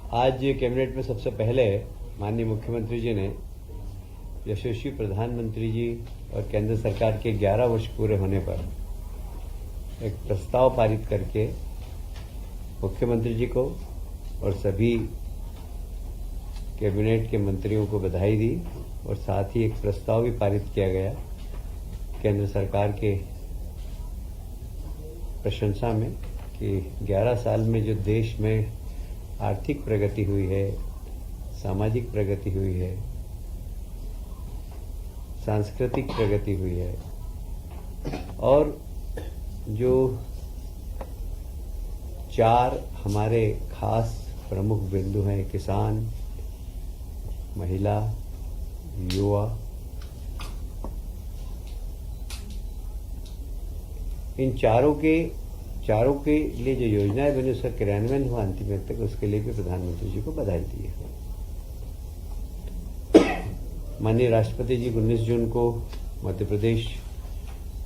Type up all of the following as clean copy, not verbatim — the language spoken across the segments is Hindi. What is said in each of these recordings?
आज कैबिनेट में सबसे पहले माननीय मुख्यमंत्री जी ने यशस्वी प्रधानमंत्री जी और केंद्र सरकार के 11 वर्ष पूरे होने पर एक प्रस्ताव पारित करके मुख्यमंत्री जी को और सभी कैबिनेट के मंत्रियों को बधाई दी और साथ ही एक प्रस्ताव भी पारित किया गया केंद्र सरकार के प्रशंसा में कि 11 साल में जो देश में आर्थिक प्रगति हुई है, सामाजिक प्रगति हुई है, सांस्कृतिक प्रगति हुई है और जो 4 हमारे खास प्रमुख बिंदु हैं किसान, महिला, युवा, इन चारों के लिए जो योजनाएं बनी उसका क्रियान्वयन हुआ अंतिम तक, उसके लिए भी प्रधानमंत्री जी को बधाई दी है। माननीय राष्ट्रपति जी 19 जून को मध्य प्रदेश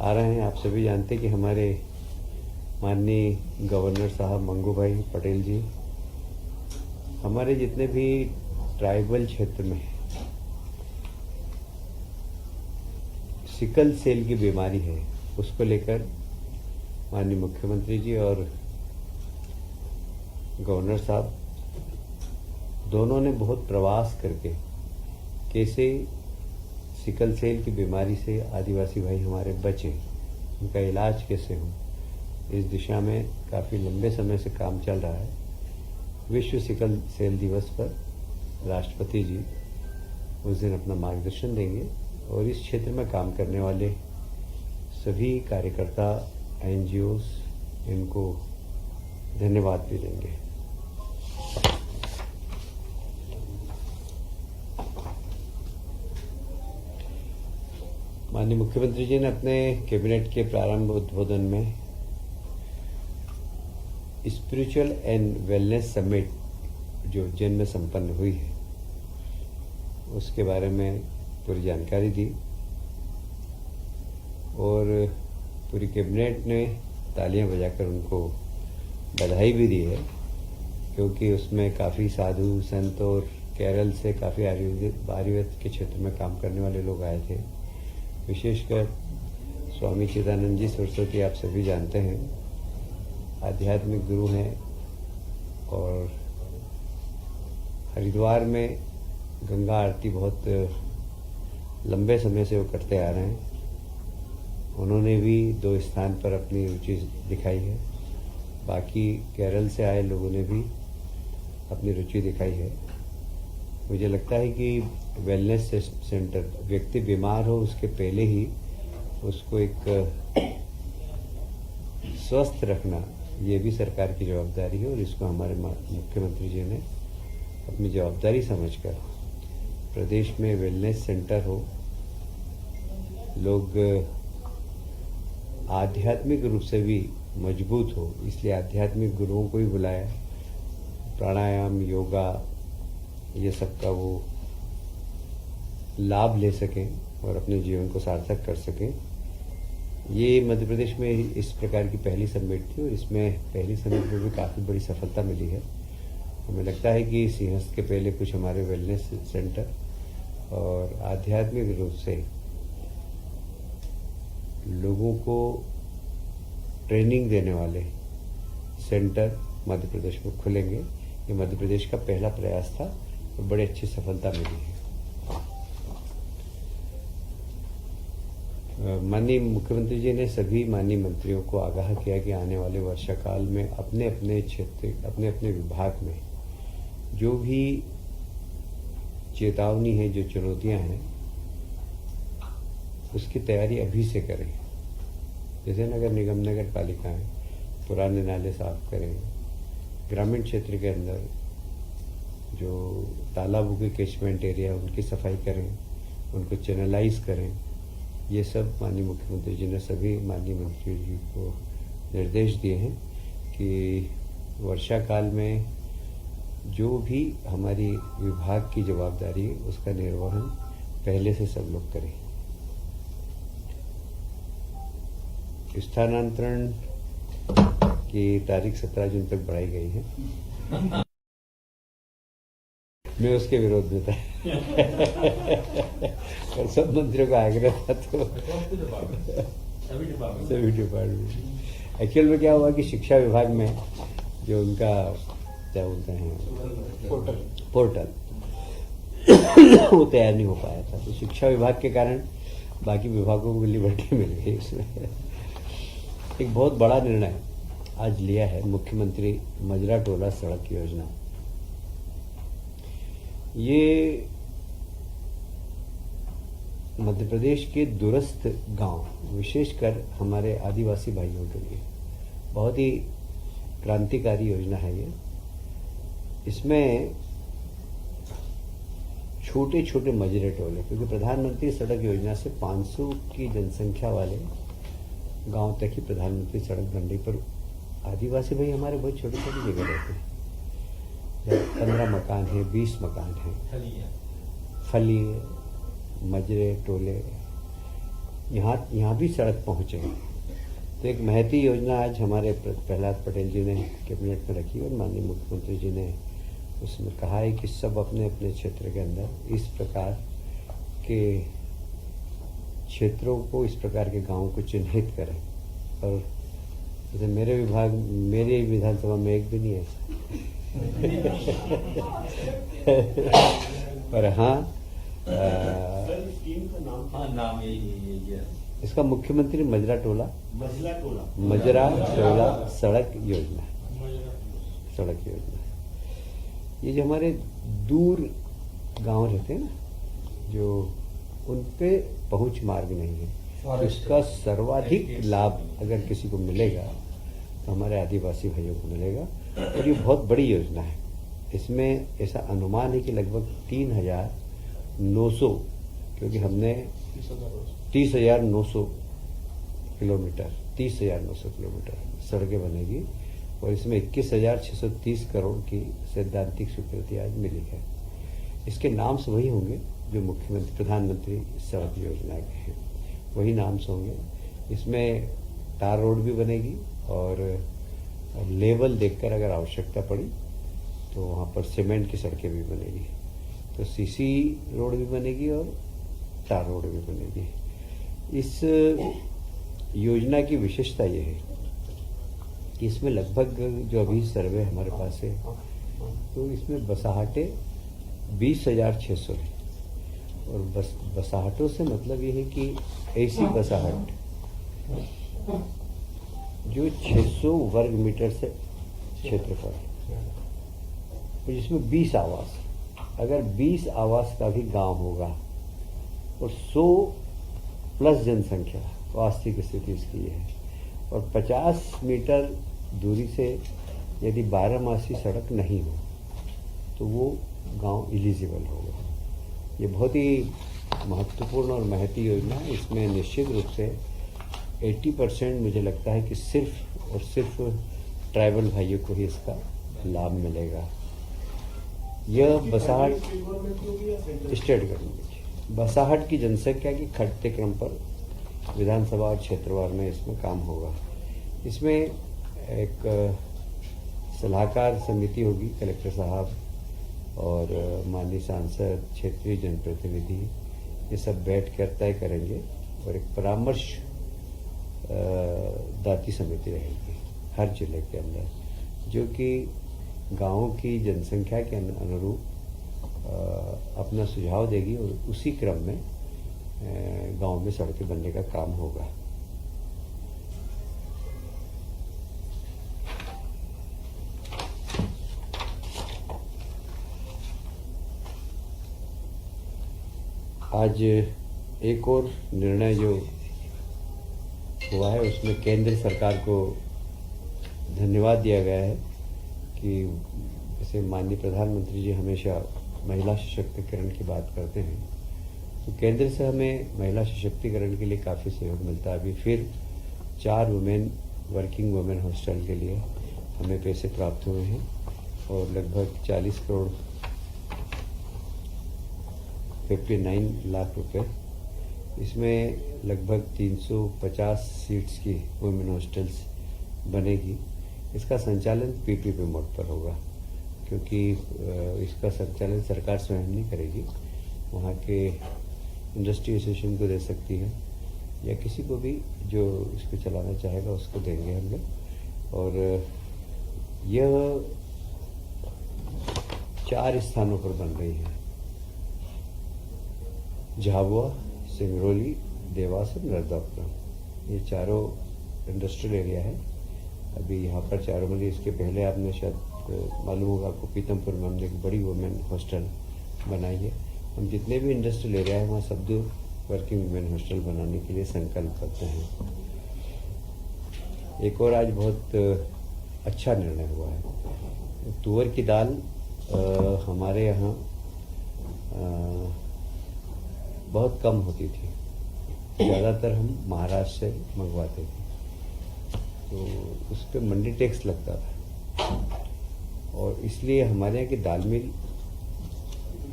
आ रहे हैं। आप सभी जानते हैं कि हमारे माननीय गवर्नर साहब मंगू भाई पटेल जी हमारे जितने भी ट्राइबल क्षेत्र में सिकल सेल की बीमारी है उसको लेकर माननीय मुख्यमंत्री जी और गवर्नर साहब दोनों ने बहुत प्रवास करके कैसे सिकल सेल की बीमारी से आदिवासी भाई हमारे बचें, उनका इलाज कैसे हो, इस दिशा में काफ़ी लंबे समय से काम चल रहा है। विश्व सिकल सेल दिवस पर राष्ट्रपति जी उस दिन अपना मार्गदर्शन देंगे और इस क्षेत्र में काम करने वाले सभी कार्यकर्ता, एनजीओस इनको धन्यवाद भी देंगे। माननीय मुख्यमंत्री जी ने अपने कैबिनेट के प्रारंभ उद्बोधन में स्पिरिचुअल एंड वेलनेस समिट जो उज्जैन में संपन्न हुई है उसके बारे में पूरी जानकारी दी और पूरी कैबिनेट ने तालियां बजाकर उनको बधाई भी दी है, क्योंकि उसमें काफ़ी साधु संत और केरल से काफ़ी आयुर्वेद के क्षेत्र में काम करने वाले लोग आए थे। विशेषकर स्वामी चिदानंद जी सरस्वती आप सभी जानते हैं, आध्यात्मिक गुरु हैं और हरिद्वार में गंगा आरती बहुत लंबे समय से वो करते आ रहे हैं। उन्होंने भी 2 स्थान पर अपनी रुचि दिखाई है। बाकी केरल से आए लोगों ने भी अपनी रुचि दिखाई है। मुझे लगता है कि वेलनेस सेंटर, व्यक्ति बीमार हो उसके पहले ही उसको एक स्वस्थ रखना, ये भी सरकार की जवाबदारी है और इसको हमारे मुख्यमंत्री जी ने अपनी जवाबदारी समझकर प्रदेश में वेलनेस सेंटर हो, लोग आध्यात्मिक रूप से भी मजबूत हो, इसलिए आध्यात्मिक गुरुओं को ही बुलाया। प्राणायाम, योगा, ये सब का वो लाभ ले सकें और अपने जीवन को सार्थक कर सकें। ये मध्य प्रदेश में इस प्रकार की पहली समिट थी और इसमें पहली समिट में भी काफ़ी बड़ी सफलता मिली है। हमें लगता है कि सिंहस्थ के पहले कुछ हमारे वेलनेस सेंटर और आध्यात्मिक रूप से लोगों को ट्रेनिंग देने वाले सेंटर मध्य प्रदेश में खुलेंगे। ये मध्य प्रदेश का पहला प्रयास था और बड़ी अच्छी सफलता मिली है। माननीय मुख्यमंत्री जी ने सभी माननीय मंत्रियों को आगाह किया कि आने वाले वर्षाकाल में अपने अपने क्षेत्र, अपने अपने विभाग में जो भी चेतावनी है, जो चुनौतियां हैं, उसकी तैयारी अभी से करें। जैसे नगर निगम, नगर पालिकाएं पुराने नाले साफ करें, ग्रामीण क्षेत्र के अंदर जो तालाबों के कैचमेंट एरिया उनकी सफाई करें, उनको चैनलाइज करें। ये सब माननीय मुख्यमंत्री जी ने सभी माननीय मंत्री जी को निर्देश दिए हैं कि वर्षा काल में जो भी हमारी विभाग की जवाबदारी है उसका निर्वहन पहले से सब लोग करें। स्थानांतरण की तारीख 17 जून तक बढ़ाई गई है। मैं उसके विरोध में था। और सब मंत्रियों का आग्रह था, तो सभी डिपार्टमेंट। एक्चुअल में क्या हुआ कि शिक्षा विभाग में जो उनका क्या बोलते हैं पोर्टल वो तैयार नहीं हो पाया था, तो शिक्षा विभाग के कारण बाकी विभागों को लिबर्टी मिल गई। इसमें एक बहुत बड़ा निर्णय आज लिया है मुख्यमंत्री मजरा टोला सड़क योजना। ये मध्य प्रदेश के दूरस्थ गांव, विशेषकर हमारे आदिवासी भाइयों के लिए बहुत ही क्रांतिकारी योजना है ये। इसमें छोटे छोटे मजरे टोले, क्योंकि प्रधानमंत्री सड़क योजना से 500 की जनसंख्या वाले गांव तक ही प्रधानमंत्री सड़क बन रही, पर आदिवासी भाई हमारे बहुत छोटी छोटी जगह रहते हैं। 15 मकान हैं, 20 मकान हैं, फली मजरे टोले, यहाँ भी सड़क पहुँचे। तो एक महती योजना आज हमारे प्रहलाद पटेल जी ने कैबिनेट में रखी और माननीय मुख्यमंत्री जी ने उसमें कहा है कि सब अपने अपने क्षेत्र के अंदर इस प्रकार के क्षेत्रों को, इस प्रकार के गांवों को चिन्हित करें। और जैसे मेरे विधानसभा में एक भी नहीं है पर हाँ, नाम यही है इसका मुख्यमंत्री मजरा टोला सड़क योजना। ये जो हमारे दूर गांव रहते हैं ना, जो उन पे पहुंच मार्ग नहीं है, तो इसका सर्वाधिक लाभ अगर किसी को मिलेगा तो हमारे आदिवासी भाइयों को मिलेगा। और ये बहुत बड़ी योजना है। इसमें ऐसा अनुमान है कि लगभग 3,900, क्योंकि हमने 30,900 किलोमीटर सड़कें बनेगी और इसमें 21,630 करोड़ की सैद्धांतिक स्वीकृति आज मिली है। इसके नाम से वही होंगे जो मुख्यमंत्री प्रधानमंत्री सड़क योजना के हैं, वही नाम से होंगे। इसमें टार रोड भी बनेगी और लेवल देखकर अगर आवश्यकता पड़ी तो वहाँ पर सीमेंट की सड़कें भी बनेगी। तो सीसी रोड भी बनेगी और टार रोड भी बनेगी। इस योजना की विशेषता ये है कि इसमें लगभग जो अभी सर्वे हमारे पास है, तो इसमें बसाहटें 20,600 है। और बसाहटों से मतलब ये है कि ऐसी बसाहट जो 600 वर्ग मीटर से क्षेत्रफल, तो जिसमें 20 आवास, अगर 20 आवास का भी गांव होगा और 100 प्लस जनसंख्या, वास्तविक स्थिति इसकी है, और 50 मीटर दूरी से यदि 12मासी सड़क नहीं हो तो वो गांव एलिजिबल होगा। ये बहुत ही महत्वपूर्ण और महती योजना है। इसमें निश्चित रूप से 80% मुझे लगता है कि सिर्फ और सिर्फ ट्राइबल भाइयों को ही इसका लाभ मिलेगा। यह बसाहट स्टेट गवर्नमेंट, बसाहट की जनसंख्या की घटते क्रम पर विधानसभा और क्षेत्रवार में इसमें काम होगा। इसमें एक सलाहकार समिति होगी, कलेक्टर साहब और माननीय सांसद, क्षेत्रीय जनप्रतिनिधि, ये सब बैठ कर तय करेंगे और एक परामर्श दाती समिति रहेगी हर जिले के अंदर, जो कि गाँवों की जनसंख्या के अनुरूप अपना सुझाव देगी और उसी क्रम में गांव में सड़कें बनने का काम होगा। आज एक और निर्णय जो हुआ है उसमें केंद्र सरकार को धन्यवाद दिया गया है कि जैसे माननीय प्रधानमंत्री जी हमेशा महिला सशक्तिकरण की बात करते हैं, तो केंद्र से हमें महिला सशक्तिकरण के लिए काफ़ी सहयोग मिलता है। अभी फिर 4 वर्किंग वुमेन हॉस्टल के लिए हमें पैसे प्राप्त हुए हैं और लगभग 40 करोड़ 59 लाख रुपए। इसमें लगभग 350 सीट्स की वुमेन हॉस्टल्स बनेगी। इसका संचालन पीपीपी मोड पर होगा, क्योंकि इसका संचालन सरकार स्वयं नहीं करेगी, वहाँ के इंडस्ट्री एसोसिएशन को दे सकती है या किसी को भी जो इसको चलाना चाहेगा उसको देंगे हम लोग। और यह 4 स्थानों पर बन रही है, झाबुआ, सिंगरौली, देवास और नर्मदापुरम। ये चारों इंडस्ट्रियल एरिया है। अभी यहाँ पर चारों मिली, इसके पहले आपने शायद मालूम होगा आपको, पीतमपुर में हमने एक बड़ी वुमेन हॉस्टल बनाई है। हम जितने भी इंडस्ट्रियल एरिया है वहाँ सब वर्किंग वुमेन हॉस्टल बनाने के लिए संकल्प करते हैं। एक और आज बहुत अच्छा निर्णय हुआ है। तुअर की दाल हमारे यहाँ बहुत कम होती थी, ज़्यादातर हम महाराष्ट्र से मंगवाते थे, तो उस पर मंडी टैक्स लगता था और इसलिए हमारे यहाँ की दाल मिल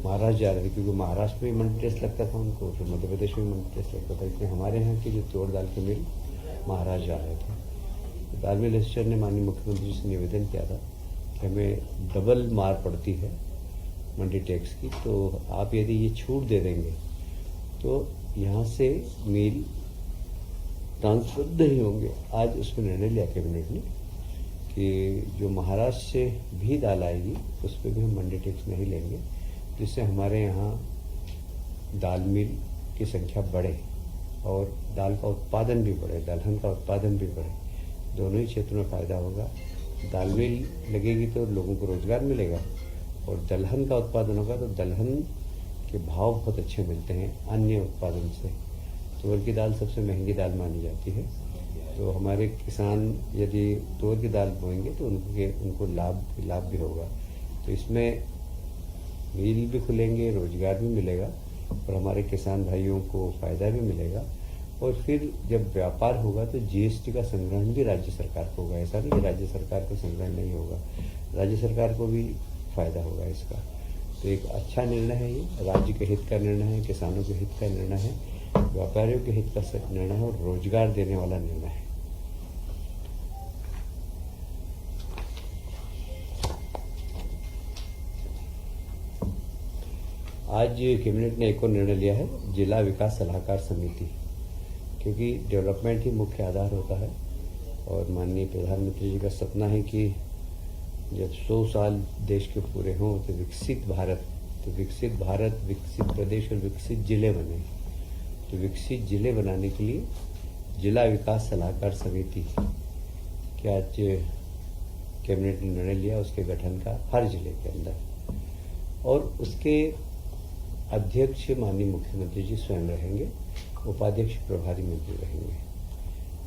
महाराष्ट्र जा रही थी, क्योंकि महाराष्ट्र में मंडी टैक्स लगता था उनको, फिर मध्य प्रदेश में मंडी टैक्स लगता था, इसलिए हमारे यहाँ की जो तुअर दाल के मिल महाराष्ट्र जा रहे थे। दाल मिल एसोसिएशन ने माननीय मुख्यमंत्री से निवेदन किया था कि हमें डबल मार पड़ती है मंडी टैक्स की, तो आप यदि ये छूट दे देंगे तो यहाँ से मिल ट्रांसफर नहीं होंगे। आज उसमें निर्णय लिया कैबिनेट ने कि जो महाराष्ट्र से भी दाल आएगी उस पर भी हम मंडी टैक्स नहीं लेंगे, जिससे हमारे यहाँ दाल मिल की संख्या बढ़े और दाल का उत्पादन भी बढ़े, दलहन का उत्पादन भी बढ़े। दोनों ही क्षेत्रों में फ़ायदा होगा। दाल मिल लगेगी तो लोगों को रोजगार मिलेगा और दलहन का उत्पादन होगा तो दलहन के भाव बहुत अच्छे मिलते हैं अन्य उत्पादन से। तुअर की दाल सबसे महंगी दाल मानी जाती है, तो हमारे किसान यदि तुअर की दाल बोएंगे तो उनको लाभ भी होगा। तो इसमें मिल भी खुलेंगे, रोजगार भी मिलेगा और हमारे किसान भाइयों को फ़ायदा भी मिलेगा। और फिर जब व्यापार होगा तो जीएसटी का संग्रहण भी राज्य सरकार को होगा। ऐसा नहीं कि राज्य सरकार को संग्रहण नहीं होगा, राज्य सरकार को भी फायदा होगा इसका। तो एक अच्छा निर्णय है ये, राज्य के हित का निर्णय है, किसानों के हित का निर्णय है, व्यापारियों के हित का निर्णय है और रोजगार देने वाला निर्णय है। आज कैबिनेट ने एक और निर्णय लिया है, जिला विकास सलाहकार समिति, क्योंकि डेवलपमेंट ही मुख्य आधार होता है और माननीय प्रधानमंत्री जी का सपना है कि जब 100 साल देश के पूरे हों तो विकसित भारत, विकसित प्रदेश और विकसित जिले बने। तो विकसित जिले बनाने के लिए जिला विकास सलाहकार समिति के आज कैबिनेट ने निर्णय लिया उसके गठन का हर जिले के अंदर, और उसके अध्यक्ष माननीय मुख्यमंत्री जी स्वयं रहेंगे, उपाध्यक्ष प्रभारी मंत्री रहेंगे।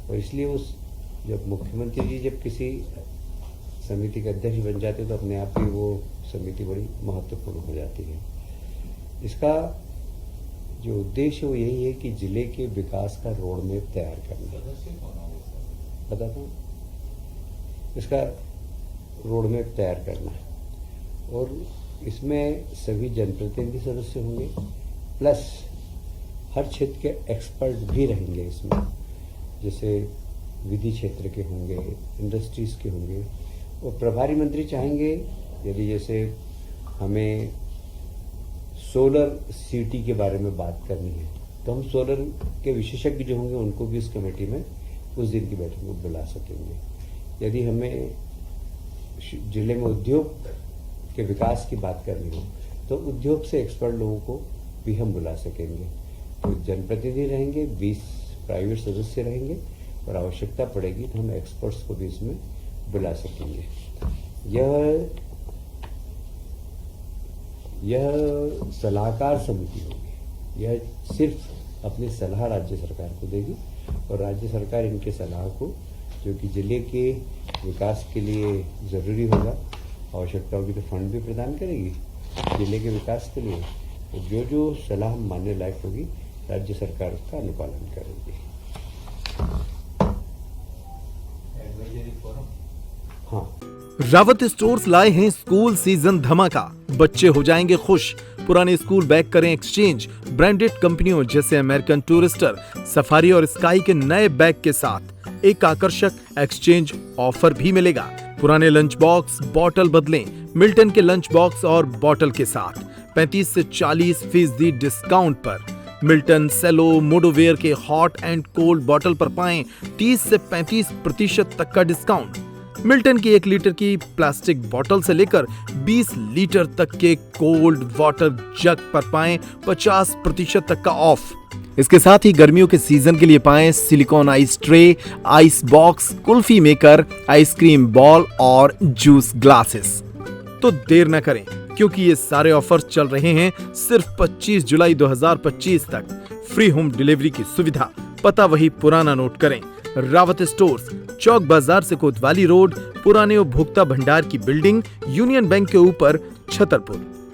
और इसलिए जब मुख्यमंत्री जी जब किसी समिति के अध्यक्ष बन जाते तो अपने आप ही वो समिति बड़ी महत्वपूर्ण हो जाती है। इसका जो उद्देश्य वो यही है कि जिले के विकास का रोड मैप तैयार करना। बताता हूँ, इसका रोड मैप तैयार करना और इसमें सभी जनप्रतिनिधि सदस्य होंगे, प्लस हर क्षेत्र के एक्सपर्ट भी रहेंगे इसमें, जैसे विधि क्षेत्र के होंगे, इंडस्ट्रीज के होंगे। और प्रभारी मंत्री चाहेंगे यदि जैसे हमें सोलर सिटी के बारे में बात करनी है तो हम सोलर के विशेषज्ञ जो होंगे उनको भी इस कमेटी में उस दिन की बैठक में बुला सकेंगे। यदि हमें जिले में उद्योग के विकास की बात करनी हो तो उद्योग से एक्सपर्ट लोगों को भी हम बुला सकेंगे। तो जनप्रतिनिधि रहेंगे, 20 प्राइवेट सदस्य रहेंगे और आवश्यकता पड़ेगी तो हम एक्सपर्ट्स को भी इसमें बुला सकेंगे। यह सलाहकार समिति होगी, यह सिर्फ अपनी सलाह राज्य सरकार को देगी और राज्य सरकार इनके सलाह को, जो कि जिले के विकास के लिए ज़रूरी होगा, आवश्यकता होगी तो फंड भी प्रदान करेगी जिले के विकास के लिए। जो जो सलाह मानने लायक होगी राज्य सरकार उसका अनुपालन करेगी। हाँ, रावत स्टोर्स लाए हैं स्कूल सीजन धमाका। बच्चे हो जाएंगे खुश। पुराने स्कूल बैग करें एक्सचेंज ब्रांडेड कंपनियों जैसे अमेरिकन टूरिस्टर, सफारी और स्काई के नए बैग के साथ एक आकर्षक एक्सचेंज ऑफर भी मिलेगा। पुराने लंच बॉक्स, बॉटल बदलें, मिल्टन के लंच बॉक्स और बॉटल के साथ 35 से 40% डिस्काउंट पर। मिल्टन सेलो मोडोवेयर के हॉट एंड कोल्ड बॉटल पर पाएं 30 से 35% तक का डिस्काउंट। मिल्टन की 1 लीटर की प्लास्टिक बोतल से लेकर 20 लीटर तक के कोल्ड वाटर जग पर पाएं 50% तक का ऑफ। इसके साथ ही गर्मियों के सीजन के लिए पाएं silicon ice tray, ice box, kulfi maker, ice cream ball और जूस ग्लासेस। तो देर न करें, क्योंकि ये सारे ऑफर्स चल रहे हैं सिर्फ 25 जुलाई 2025 तक। फ्री होम डिलीवरी की सुविधा। पता वही पुराना नोट करें, रावत स्टोर्स, चौक बाजार से कोतवाली रोड, पुराने उपभोक्ता भंडार की बिल्डिंग, यूनियन बैंक के ऊपर, छतरपुर।